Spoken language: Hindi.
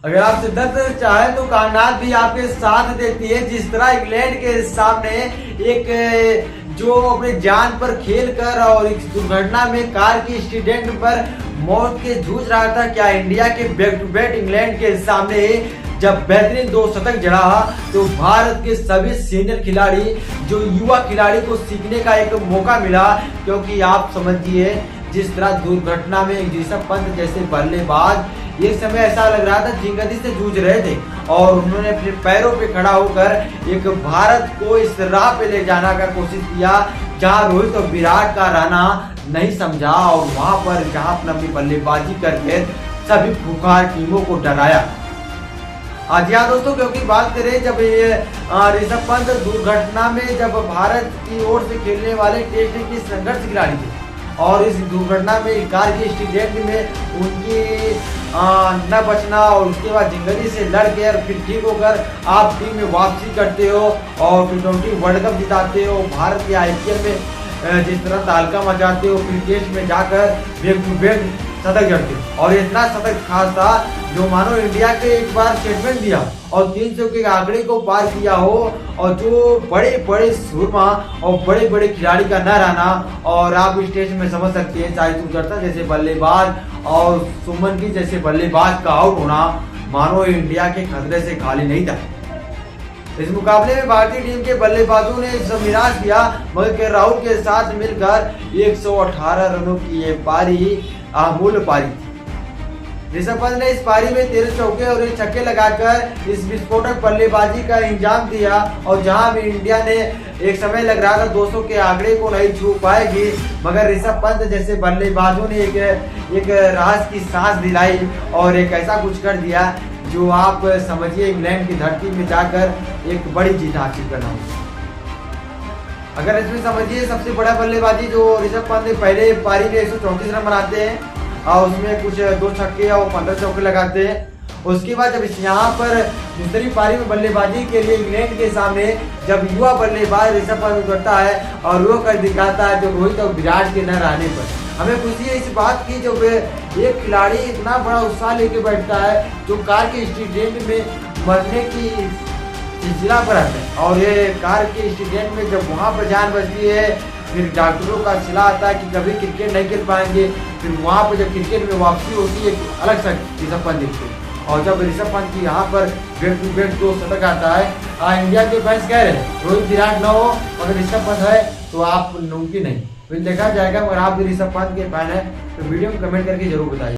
अगर आप शिद्दत चाहे तो कायनात भी आपके साथ देती है। जिस तरह इंग्लैंड के सामने एक जो अपने जान पर खेल कर और इस दुर्घटना में कार के एक्सीडेंट पर मौत के जूझ रहा था, क्या इंडिया के बैक टू बैक इंग्लैंड के सामने जब बेहतरीन 2 शतक जड़ा तो भारत के सभी सीनियर खिलाड़ी जो युवा खिलाड़ी को सीखने का एक मौका मिला। क्योंकि आप समझिए जिस तरह दुर्घटना में ऋषभ पंत जैसे बल्लेबाज एक समय ऐसा लग रहा था जिंदगी से जूझ रहे थे और उन्होंने अपने पैरों पे खड़ा होकर एक भारत को इस राह पे ले जाने का कोशिश किया जहां रोहित और विराट का रहना नहीं समझा और वहां पर जहां अपनी बल्लेबाजी करके सभी खुखार टीमों को डराया। जी हाँ दोस्तों, क्योंकि बात करें जब ये ऋषभ पंत दुर्घटना में जब भारत की ओर से खेलने वाले टेस्ट के संघर्ष खिलाड़ी थे और इस दुर्घटना में कार के एक्सीडेंट में उनकी न बचना और उसके बाद जिंदगी से लड़ के और फिर ठीक होकर आप टीम में वापसी करते हो और T20 वर्ल्ड कप जिताते हो, भारत के IPL में जिस तरह तालका मचाते हो, फिर टेस्ट में जाकर बैक टू बैक शतक जड़ते हो और इतना शतक खास था जो मानो इंडिया के एक बार स्टेटमेंट दिया और 300 के आंकड़े को पार किया हो और जो बड़े बड़े सुरमा और बड़े बड़े खिलाड़ी का न रहना। और आप इस टेस्ट में समझ सकते हैं शाहिद सुदर्शन जैसे बल्लेबाज और सुमन की जैसे बल्लेबाज का आउट होना मानो इंडिया के खतरे से खाली नहीं था। इस मुकाबले में भारतीय टीम के बल्लेबाजों ने सब निराश किया मगर राहुल के साथ मिलकर 118 रनों की ये पारी अमूल्य पारी थी। ऋषभ पंत ने इस पारी में 13 चौके और 1 छक्के लगाकर इस विस्फोटक बल्लेबाजी का इंजाम दिया और जहां भी इंडिया ने एक समय लग रहा था 200 के आंकड़े को नहीं छू पाएगी मगर ऋषभ पंत जैसे बल्लेबाजों ने एक राज की सांस दिलाई और एक ऐसा कुछ कर दिया जो आप समझिए इंग्लैंड की धरती में जाकर एक बड़ी जीत हासिल करना होगा। अगर इसमें समझिए सबसे बड़ा बल्लेबाजी जो ऋषभ पंत ने पहले पारी में 134 रन बनाते हैं और उसमें कुछ 2 छक्के और 15 चौके लगाते हैं। उसके बाद जब यहाँ पर दूसरी पारी में बल्लेबाजी के लिए इंग्लैंड के सामने जब युवा बल्लेबाज ऋषभ पंत उतरता है और वो कर दिखाता है जो रोहित और विराट के न रहने पर हमें खुशी है इस बात की जब एक खिलाड़ी इतना बड़ा उत्साह लेके बैठता है जो कार के एक्सीडेंट में मरने की सिलसिला पर आता है और ये कार के एक्सीडेंट में जब वहाँ पर जान बचती है फिर डॉक्टरों का सलाह आता है कि कभी क्रिकेट नहीं खेल पाएंगे, फिर वहाँ पर जब क्रिकेट में वापसी होती है अलग सा ऋषभ पंत दिखते हैं और जब ऋषभ पंत की यहाँ पर बैक टू बैक 2 शतक आता है इंडिया के फैंस कह रहे हैं रोहित विराट न हो अगर ऋषभ पंत है तो आप मुमकिन नहीं, फिर देखा जाएगा। अगर आप भी ऋषभ पंत के फैन है तो वीडियो में कमेंट करके जरूर बताइए।